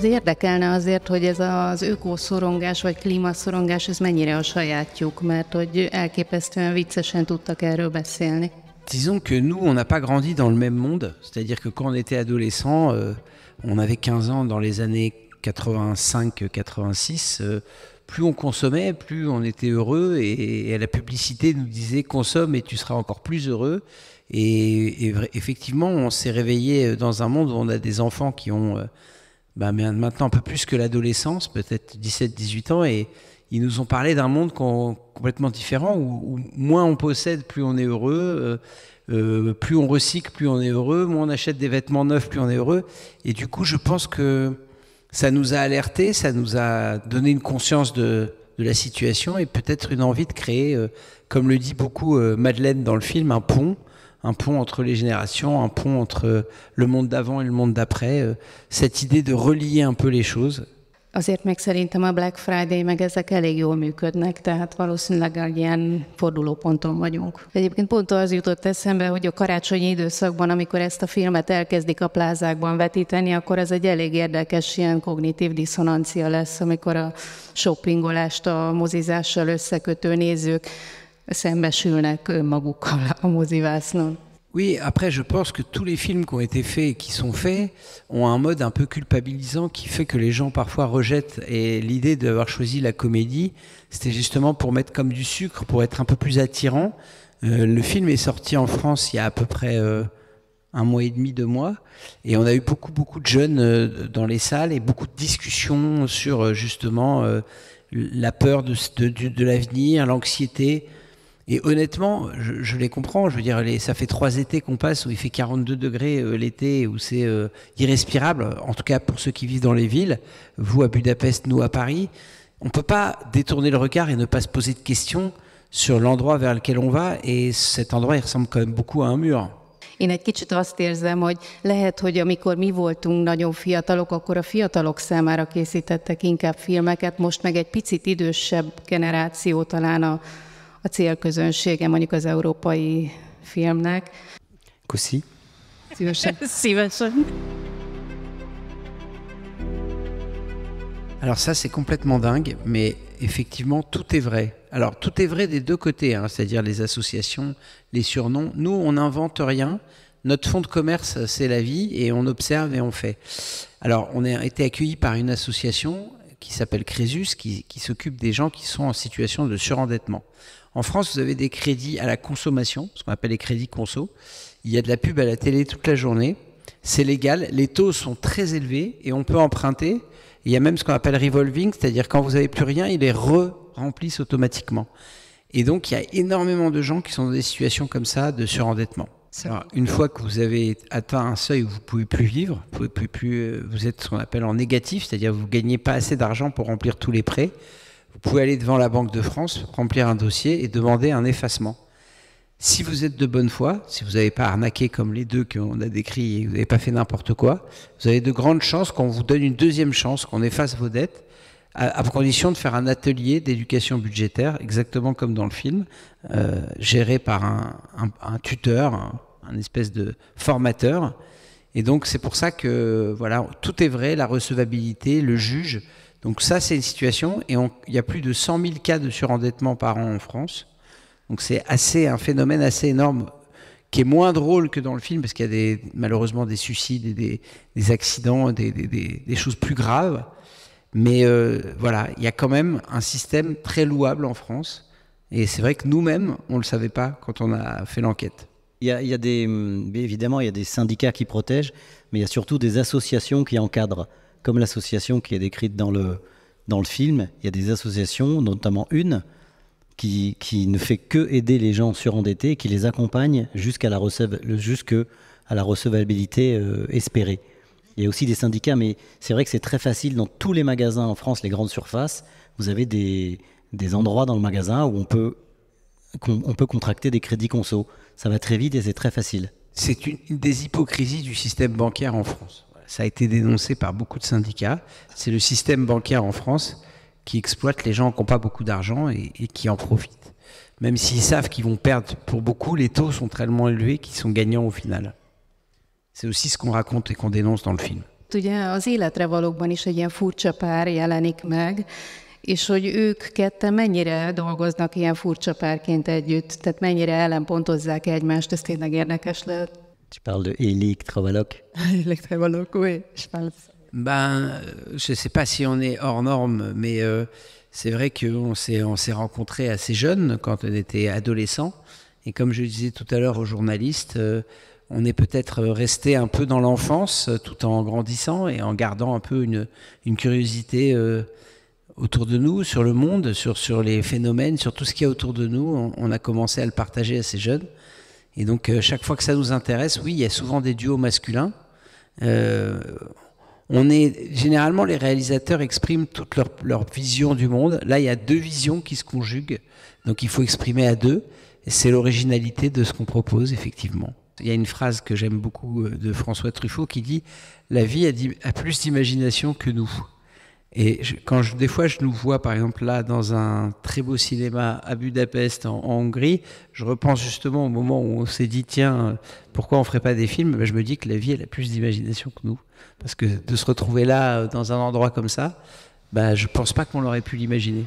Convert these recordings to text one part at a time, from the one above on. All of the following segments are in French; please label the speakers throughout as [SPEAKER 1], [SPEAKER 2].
[SPEAKER 1] Érdekelne azért, hogy ez az ökoszorongás vagy klímaszorongás, ez mennyire a sajátjuk, mert hogy elképesztően viccesen tudtak erről beszélni.
[SPEAKER 2] Disons que nous, on n'a pas grandi dans le même monde. C'est-à-dire que quand on était adolescent, on avait 15 ans dans les années 85-86. Plus on consommait, plus on était heureux. Et la publicité nous disait « consomme et tu seras encore plus heureux ». Et effectivement, on s'est réveillé dans un monde où on a des enfants qui ont maintenant un peu plus que l'adolescence, peut-être 17-18 ans. Et ils nous ont parlé d'un monde complètement différent, où moins on possède, plus on est heureux, plus on recycle, plus on est heureux, moins on achète des vêtements neufs, plus on est heureux. Et du coup, je pense que ça nous a alertés, ça nous a donné une conscience de la situation et peut-être une envie de créer, comme le dit beaucoup Madeleine dans le film, un pont entre les générations, un pont entre le monde d'avant et le monde d'après, cette idée de relier un peu les choses.
[SPEAKER 1] Azért meg szerintem a Black Friday meg ezek elég jól működnek, tehát valószínűleg egy ilyen fordulóponton vagyunk. Egyébként pont az jutott eszembe, hogy a karácsonyi időszakban, amikor ezt a filmet elkezdik a plázákban vetíteni, akkor ez egy elég érdekes ilyen kognitív diszonancia lesz, amikor a shoppingolást a mozizással összekötő nézők szembesülnek önmagukkal a mozivásznon.
[SPEAKER 2] Oui, après je pense que tous les films qui ont été faits et qui sont faits ont un mode un peu culpabilisant qui fait que les gens parfois rejettent. Et l'idée d'avoir choisi la comédie, c'était justement pour mettre comme du sucre, pour être un peu plus attirant. Le film est sorti en France il y a à peu près 1 mois et demi, 2 mois. Et on a eu beaucoup de jeunes dans les salles et beaucoup de discussions sur justement la peur de l'avenir, l'anxiété. Et honnêtement, je les comprends. Je veux dire, ça fait 3 étés qu'on passe où il fait 42 degrés l'été, où c'est irrespirable. En tout cas, pour ceux qui vivent dans les villes, vous à Budapest, nous à Paris, on ne peut pas détourner le regard et ne pas se poser de questions sur l'endroit vers lequel on va. Et cet endroit, il ressemble quand même beaucoup à un mur.
[SPEAKER 1] Én egy kicsit azt érzem, hogy lehet, hogy amikor mi voltunk nagyon fiatalok, akkor a fiatalok számára készítettek inkább filmeket, most meg egy picit idősebb generáció talán a célközönsége mondjuk az európai filmnek.
[SPEAKER 2] Köszi.
[SPEAKER 1] Szívesen.
[SPEAKER 2] Alors ça, c'est complètement dingue, mais effectivement, tout est vrai. Alors, tout est vrai des deux côtés, hein, c'est-à-dire les associations, les surnoms. Nous, on n'invente rien. Notre fonds de commerce, c'est la vie, et on observe et on fait. Alors, on a été accueillis par une association qui s'appelle Crésus, qui s'occupe des gens qui sont en situation de surendettement. En France, vous avez des crédits à la consommation, ce qu'on appelle les crédits conso. Il y a de la pub à la télé toute la journée. C'est légal. Les taux sont très élevés et on peut emprunter. Il y a même ce qu'on appelle revolving, c'est-à-dire quand vous n'avez plus rien, ils les remplissent automatiquement. Et donc, il y a énormément de gens qui sont dans des situations comme ça de surendettement. Alors, une fois que vous avez atteint un seuil où vous ne pouvez plus vivre, vous êtes ce qu'on appelle en négatif, c'est-à-dire que vous ne gagnez pas assez d'argent pour remplir tous les prêts. Vous pouvez aller devant la Banque de France, remplir un dossier et demander un effacement. Si vous êtes de bonne foi, si vous n'avez pas arnaqué comme les deux qu'on a décrits et vous n'avez pas fait n'importe quoi, vous avez de grandes chances qu'on vous donne une deuxième chance, qu'on efface vos dettes, à condition de faire un atelier d'éducation budgétaire, exactement comme dans le film, géré par un tuteur, un espèce de formateur. Et donc c'est pour ça que voilà, tout est vrai, la recevabilité, le juge. Donc ça, c'est une situation, et il y a plus de 100 000 cas de surendettement par an en France. Donc c'est un phénomène assez énorme, qui est moins drôle que dans le film, parce qu'il y a malheureusement des suicides et des accidents, des choses plus graves. Mais voilà, il y a quand même un système très louable en France. Et c'est vrai que nous-mêmes, on ne le savait pas quand on a fait l'enquête.
[SPEAKER 3] Évidemment, il y a des syndicats qui protègent, mais il y a surtout des associations qui encadrent. Comme l'association qui est décrite dans le film, il y a des associations, notamment une, qui ne fait que aider les gens surendettés et qui les accompagne jusqu'à la recevabilité espérée. Il y a aussi des syndicats, mais c'est vrai que c'est très facile. Dans tous les magasins en France, les grandes surfaces, vous avez des endroits dans le magasin où on peut contracter des crédits conso. Ça va très vite et c'est très facile.
[SPEAKER 2] C'est une des hypocrisies du système bancaire en France. Ça a été dénoncé par beaucoup de syndicats. C'est le système bancaire en France qui exploite les gens qui n'ont pas beaucoup d'argent et qui en profitent. Même s'ils savent qu'ils vont perdre, pour beaucoup, les taux sont tellement élevés qu'ils sont gagnants au final. C'est aussi ce qu'on raconte et qu'on dénonce dans le film.
[SPEAKER 1] Ugye az Életre valókban is egy ilyen furcsa pár jelenik meg, és hogy ők ketten mennyire dolgoznak ilyen furcsa párként együtt, tehát mennyire ellenpontozzák egymást, ez tényleg érdekes lehet.
[SPEAKER 3] Tu parles de Électre Valok.
[SPEAKER 1] Électre valók, oui, je parle.
[SPEAKER 2] Ben, je sais pas si on est hors norme, mais c'est vrai qu'on s'est rencontrés assez jeunes quand on était adolescents. Et comme je disais tout à l'heure aux journalistes, on est peut-être resté un peu dans l'enfance tout en grandissant et en gardant un peu une curiosité autour de nous, sur le monde, sur les phénomènes, sur tout ce qu'il y a autour de nous. On a commencé à le partager assez jeune. Et donc, chaque fois que ça nous intéresse, oui, il y a souvent des duos masculins. Généralement, les réalisateurs expriment toute leur vision du monde. Là, il y a deux visions qui se conjuguent. Donc, il faut exprimer à deux. Et c'est l'originalité de ce qu'on propose, effectivement. Il y a une phrase que j'aime beaucoup de François Truffaut qui dit « La vie a plus d'imagination que nous ». Et des fois je nous vois par exemple là dans un très beau cinéma à Budapest en Hongrie, je repense justement au moment où on s'est dit tiens, pourquoi on ferait pas des films? Ben, je me dis que la vie elle a plus d'imagination que nous. Parce que de se retrouver là dans un endroit comme ça, ben, je pense pas qu'on aurait pu l'imaginer.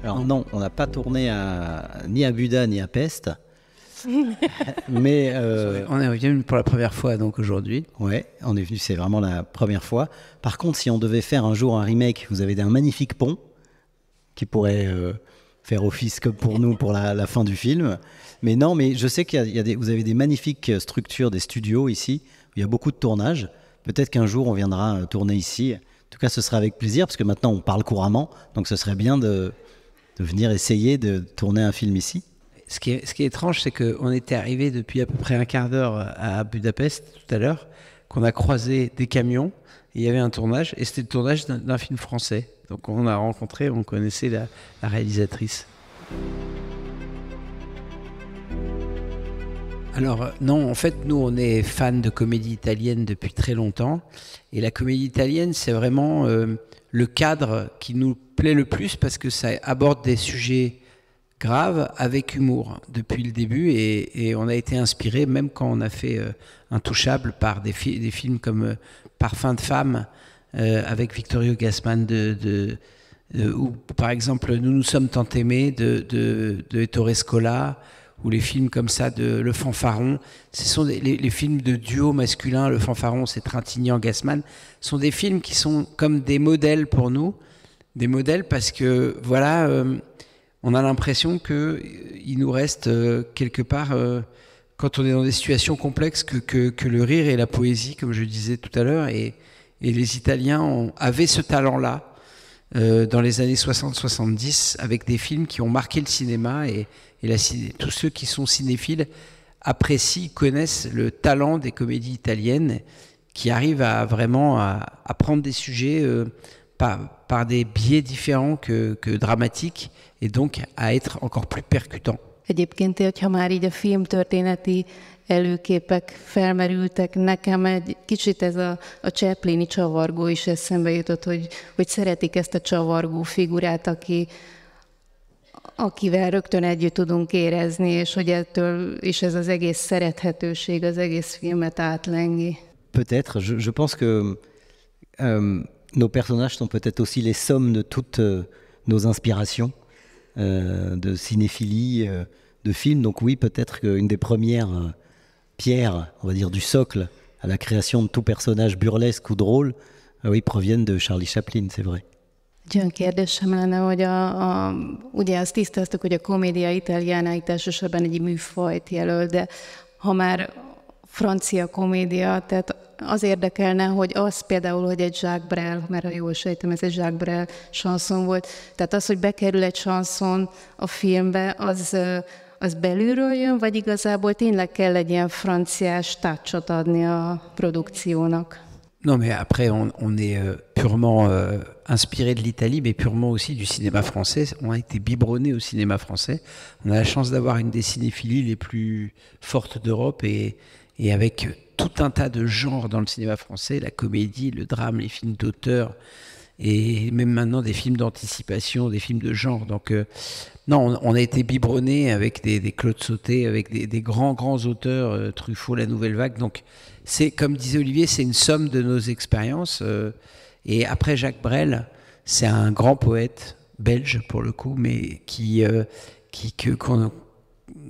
[SPEAKER 3] Alors non, on n'a pas tourné ni à Buda ni à Pest. Mais
[SPEAKER 2] on est venu pour la première fois donc aujourd'hui.
[SPEAKER 3] Ouais, on est venu, c'est vraiment la première fois. Par contre, si on devait faire un jour un remake, vous avez un magnifique pont qui pourrait faire office comme pour nous pour la fin du film. Mais non, mais je sais vous avez des magnifiques structures, des studios ici, où il y a beaucoup de tournages. Peut-être qu'un jour on viendra tourner ici. En tout cas, ce sera avec plaisir parce que maintenant on parle couramment, donc ce serait bien de venir essayer de tourner un film ici.
[SPEAKER 2] Ce qui est étrange, c'est qu'on était arrivé depuis à peu près un quart d'heure à Budapest tout à l'heure, qu'on a croisé des camions, et il y avait un tournage, et c'était le tournage d'un film français. Donc on a rencontré, on connaissait la réalisatrice. Alors non, en fait, nous, on est fans de comédie italienne depuis très longtemps, et la comédie italienne, c'est vraiment le cadre qui nous plaît le plus, parce que ça aborde des sujets grave avec humour depuis le début et on a été inspiré même quand on a fait Intouchable par des films comme Parfum de femme avec Vittorio Gassman ou par exemple Nous nous sommes tant aimés de Ettore Scola ou les films comme ça de Le Fanfaron. Ce sont les films de duo masculin. Le Fanfaron, c'est Trintignant-Gassman. Ce sont des films qui sont comme des modèles pour nous, des modèles parce que voilà. On a l'impression qu'il nous reste quelque part, quand on est dans des situations complexes, que le rire et la poésie, comme je disais tout à l'heure, et les Italiens avaient ce talent-là dans les années 60-70, avec des films qui ont marqué le cinéma, et tous ceux qui sont cinéphiles apprécient, connaissent le talent des comédies italiennes, qui arrivent à vraiment à prendre des sujets par des biais différents que dramatiques, et donc à être encore plus percutant.
[SPEAKER 1] Egyébként, hogyha már így a filmtörténeti előképek felmerültek, nekem egy kicsit ez a Chaplini csavargó is eszembe jutott, hogy szeretik ezt a csavargó figurát, akivel rögtön együtt tudunk érezni, és hogy ettől is ez az egész szerethetőség az egész filmet átlengi.
[SPEAKER 3] Peut-être, je pense que nos personnages sont peut-être aussi les sommes de toutes nos inspirations de cinéphilie, de films. Donc oui, peut-être qu'une des premières pierres, on va dire, du socle à la création de tout personnage burlesque ou drôle, oui, proviennent de Charlie Chaplin, c'est vrai.
[SPEAKER 1] Egy olyan kérdésem lenne, hogy ugye azt tisztáztuk, hogy a komédia italiana itt elsősorban egy műfajt jelöl, de ha már francia komédia, tehát az érdekelne, hogy az például, hogy egy Jacques Brel, mert ha jól sejtem, ez egy Jacques Brel chanson volt, tehát az, hogy bekerül egy chanson a filmbe, az belülről jön, vagy igazából tényleg kell egy ilyen franciás touchot adni a produkciónak?
[SPEAKER 2] Non, mais après, on est purement inspiré de l'Italie, mais purement aussi du cinéma français. On a été biberonné au cinéma français. On a la chance d'avoir une des cinéphilies les plus fortes d'Europe et avec tout un tas de genres dans le cinéma français, la comédie, le drame, les films d'auteur, et même maintenant des films d'anticipation, des films de genre. Donc non, on a été biberonné avec des Claude Sautet, avec des grands auteurs, Truffaut, La Nouvelle Vague. Donc c'est, comme disait Olivier, c'est une somme de nos expériences. Et après Jacques Brel, c'est un grand poète belge pour le coup, mais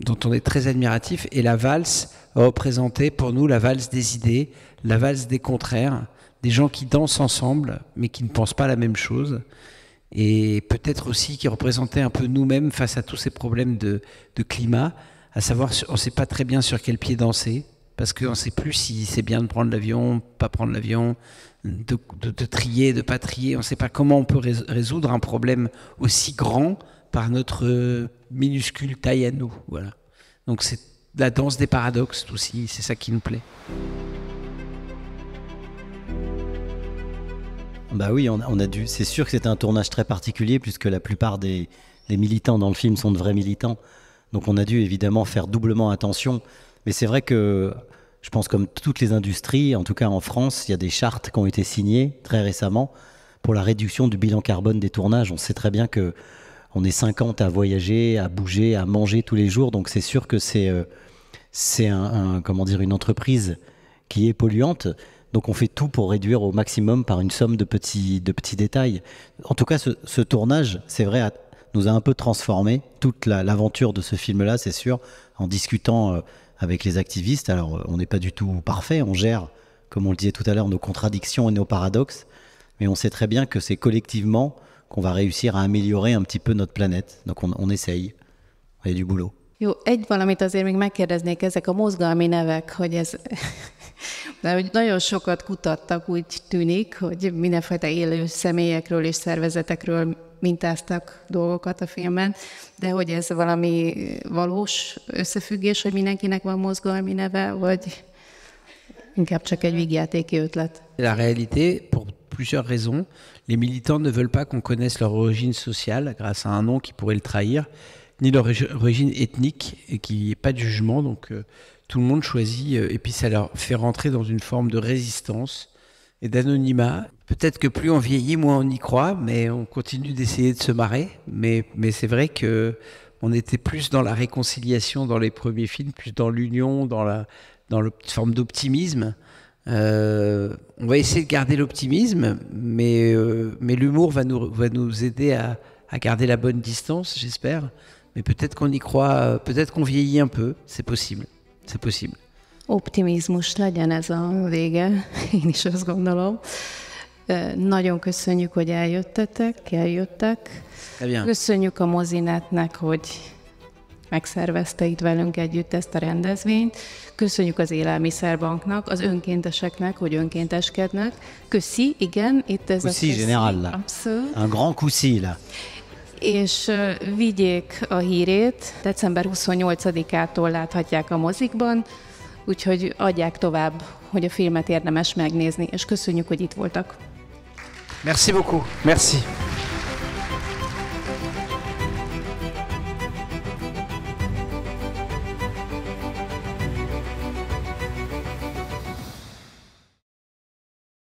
[SPEAKER 2] dont on est très admiratif. Et la valse représentait pour nous la valse des idées, la valse des contraires, des gens qui dansent ensemble, mais qui ne pensent pas la même chose. Et peut-être aussi qui représentait un peu nous-mêmes face à tous ces problèmes de climat, à savoir, on ne sait pas très bien sur quel pied danser, parce qu'on ne sait plus si c'est bien de prendre l'avion, pas prendre l'avion, de trier, de ne pas trier. On ne sait pas comment on peut résoudre un problème aussi grand par notre minuscule taille à nous. Voilà. Donc c'est la danse des paradoxes aussi, c'est ça qui nous plaît.
[SPEAKER 3] Bah oui, on a dû. C'est sûr que c'était un tournage très particulier puisque la plupart des militants dans le film sont de vrais militants. Donc on a dû évidemment faire doublement attention. Mais c'est vrai que je pense comme toutes les industries, en tout cas en France, il y a des chartes qui ont été signées très récemment pour la réduction du bilan carbone des tournages. On sait très bien que on est 50 à voyager, à bouger, à manger tous les jours. Donc c'est sûr que c'est une entreprise qui est polluante. Donc on fait tout pour réduire au maximum par une somme de petits détails. En tout cas, ce tournage, c'est vrai, nous a un peu transformé toute l'aventure de ce film-là, c'est sûr, en discutant avec les activistes. Alors on n'est pas du tout parfait, on gère, comme on le disait tout à l'heure, nos contradictions et nos paradoxes, mais on sait très bien que c'est collectivement qu'on va réussir à améliorer un petit peu notre planète. Donc on essaye, il y a du boulot.
[SPEAKER 1] Jó, egy valamit azért még megkérdeznék, ezek a mozgalmi nevek, hogy ez... De hogy nagyon sokat kutattak, úgy tűnik, hogy mindenfajta élő személyekről és szervezetekről mintáztak dolgokat a filmben, de hogy ez valami valós összefüggés, hogy mindenkinek van mozgalmi neve, vagy inkább csak egy vígjátéki ötlet?
[SPEAKER 2] La réalité, pour plusieurs raisons, les militants ne veulent pas qu'on connaisse leur origine sociale grâce à un nom qui pourrait le trahir, ni leur origine ethnique, et qu'il n'y ait pas de jugement, donc tout le monde choisit, et puis ça leur fait rentrer dans une forme de résistance et d'anonymat. Peut-être que plus on vieillit, moins on y croit, mais on continue d'essayer de se marrer, mais c'est vrai qu'on était plus dans la réconciliation dans les premiers films, plus dans l'union, dans la forme d'optimisme. On va essayer de garder l'optimisme, mais l'humour va nous aider à garder la bonne distance, j'espère. Mais peut-être qu'on y croit, peut-être qu'on vieillit un peu, c'est possible. C'est possible.
[SPEAKER 1] Optimizmus legyen ez a vége, én is azt gondolom. Nagyon köszönjük, hogy eljöttek. Köszönjük a Mozinetnek, hogy megszervezte itt velünk együtt ezt a rendezvényt. Köszönjük az Élelmiszerbanknak, az önkénteseknek, hogy önkénteskednek. Köszi, igen, itt ez
[SPEAKER 3] Coussi, a général, là.
[SPEAKER 1] Abszolút.
[SPEAKER 3] Un grand coussi, là.
[SPEAKER 1] És vigyék a hírét, december 28-ától láthatják a mozikban, úgyhogy adják tovább, hogy a filmet érdemes megnézni, és köszönjük, hogy itt voltak.
[SPEAKER 2] Merci beaucoup. Merci.